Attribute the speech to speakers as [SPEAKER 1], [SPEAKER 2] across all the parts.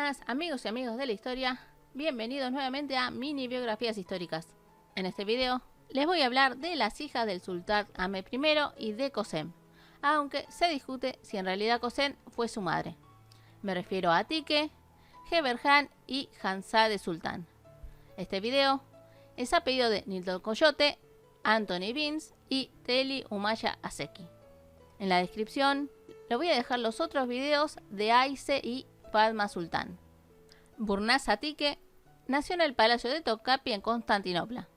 [SPEAKER 1] buenas amigos y amigos de la historia, bienvenidos nuevamente a Mini Biografías Históricas. En este video les voy a hablar de las hijas del sultán Ahmed I y de Kösem, aunque se discute si en realidad Kösem fue su madre. Me refiero a Atike, Geberhan y Hanzade Sultán. Este video es a pedido de Nilton Coyote, Anthony Beans y Teli Umaya Aseki. En la descripción les voy a dejar los otros videos de Ayse y Fatma Sultán. Burnaz Atike nació en el Palacio de Topkapi en Constantinopla.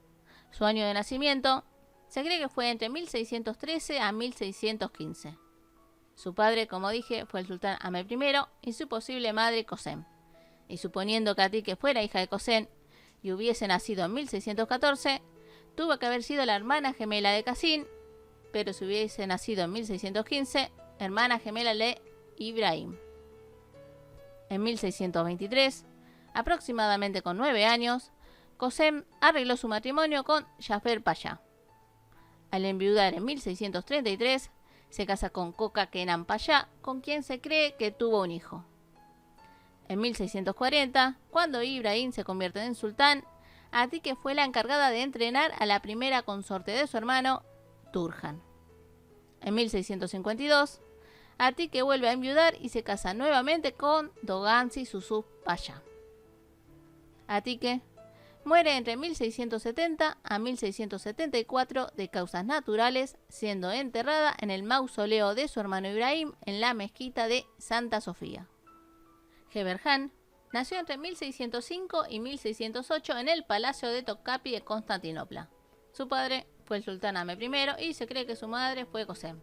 [SPEAKER 1] Su año de nacimiento se cree que fue entre 1613 a 1615. Su padre, como dije, fue el sultán Ahmed I y su posible madre Kösem. Y suponiendo que Atike fuera hija de Kösem y hubiese nacido en 1614, tuvo que haber sido la hermana gemela de Qasim, pero si hubiese nacido en 1615, hermana gemela de Ibrahim. En 1623, aproximadamente con 9 años, Kösem arregló su matrimonio con Jafer Pasha. Al enviudar en 1633, se casa con Koka Kenan Pasha, con quien se cree que tuvo un hijo. En 1640, cuando Ibrahim se convierte en sultán, Atike fue la encargada de entrenar a la primera consorte de su hermano, Turhan. En 1652, Atike vuelve a enviudar y se casa nuevamente con Doganzi Susuf Pasha. Atike muere entre 1670 a 1674 de causas naturales, siendo enterrada en el mausoleo de su hermano Ibrahim en la mezquita de Santa Sofía. Geberhan nació entre 1605 y 1608 en el Palacio de Topkapi de Constantinopla. Su padre fue el sultán Ahmed I y se cree que su madre fue Kösem.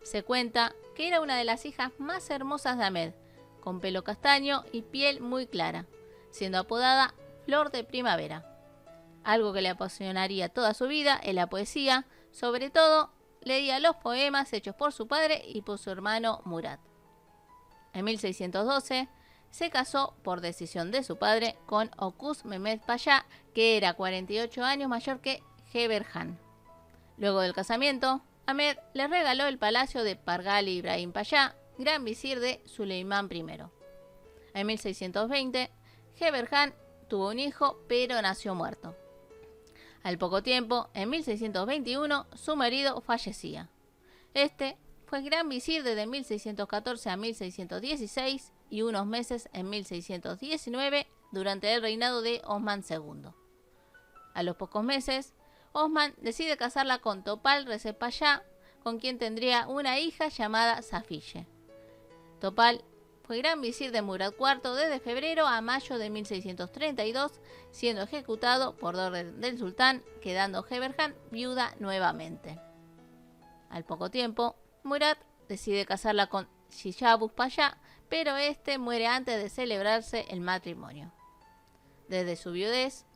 [SPEAKER 1] Se cuenta que era una de las hijas más hermosas de Ahmed, con pelo castaño y piel muy clara, siendo apodada Flor de Primavera. Algo que le apasionaría toda su vida es la poesía, sobre todo leía los poemas hechos por su padre y por su hermano Murat. En 1612 se casó por decisión de su padre con Okuz Mehmed Pasha, que era 48 años mayor que Geberhan. Luego del casamiento, Ahmed le regaló el palacio de Pargali Ibrahim Pasha, gran visir de Suleimán I. En 1620, Geberhan tuvo un hijo, pero nació muerto. Al poco tiempo, en 1621, su marido fallecía. Este fue gran visir desde 1614 a 1616 y unos meses en 1619 durante el reinado de Osman II. A los pocos meses, Osman decide casarla con Topal Recep Pasha, con quien tendría una hija llamada Safiye. Topal fue gran visir de Murat IV desde febrero a mayo de 1632, siendo ejecutado por orden del sultán, quedando Geberhan viuda nuevamente. Al poco tiempo, Murat decide casarla con Shijabuz Pasha, pero este muere antes de celebrarse el matrimonio. Desde su viudez,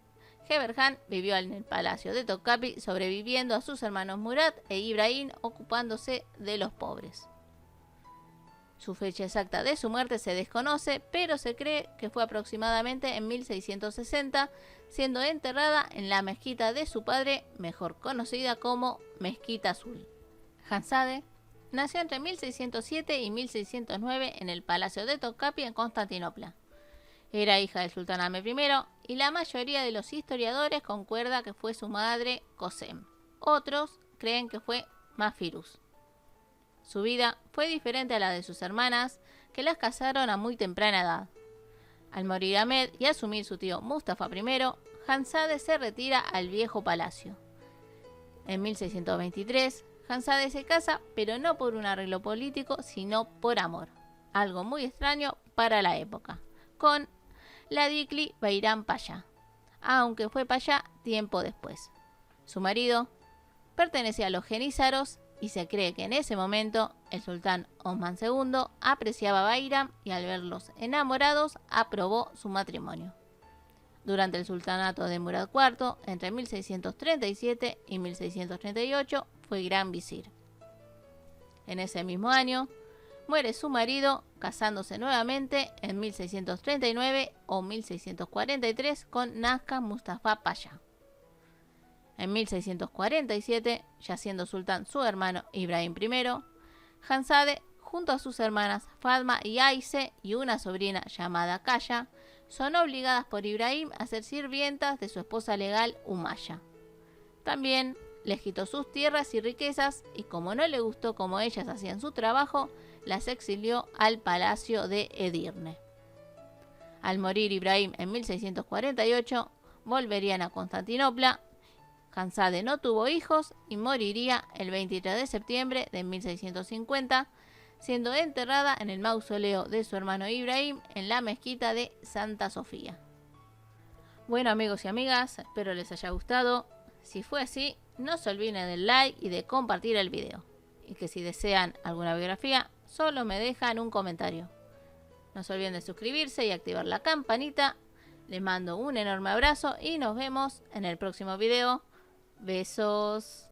[SPEAKER 1] Geberhan vivió en el palacio de Topkapi, sobreviviendo a sus hermanos Murat e Ibrahim, ocupándose de los pobres. Su fecha exacta de su muerte se desconoce, pero se cree que fue aproximadamente en 1660, siendo enterrada en la mezquita de su padre, mejor conocida como Mezquita Azul. Hanzade nació entre 1607 y 1609 en el palacio de Topkapi en Constantinopla. Era hija del sultán Ahmed I y la mayoría de los historiadores concuerda que fue su madre Kösem. Otros creen que fue Mafiruz. Su vida fue diferente a la de sus hermanas, que las casaron a muy temprana edad. Al morir Ahmed y asumir su tío Mustafa I, Hanzade se retira al viejo palacio. En 1623, Hanzade se casa, pero no por un arreglo político, sino por amor, algo muy extraño para la época, con Ladikli Bayram Pasha, aunque fue Pasha tiempo después. Su marido pertenecía a los jenízaros y se cree que en ese momento el sultán Osman II apreciaba a Bayram y al verlos enamorados aprobó su matrimonio. Durante el sultanato de Murat IV, entre 1637 y 1638, fue gran visir. En ese mismo año, muere su marido, casándose nuevamente en 1639 o 1643 con Nazca Mustafa Pasha. En 1647, ya siendo sultán su hermano Ibrahim I, Hanzade junto a sus hermanas Fatma y Aise y una sobrina llamada Kaya, son obligadas por Ibrahim a ser sirvientas de su esposa legal Umaya. También les quitó sus tierras y riquezas y como no le gustó cómo ellas hacían su trabajo, las exilió al palacio de Edirne. Al morir Ibrahim en 1648, volverían a Constantinopla. Hanzade no tuvo hijos y moriría el 23 de septiembre de 1650, siendo enterrada en el mausoleo de su hermano Ibrahim en la mezquita de Santa Sofía. Bueno amigos y amigas, espero les haya gustado. Si fue así, no se olviden del like y de compartir el video. Y que si desean alguna biografía, solo me dejan un comentario. No se olviden de suscribirse y activar la campanita. Les mando un enorme abrazo y nos vemos en el próximo video. Besos.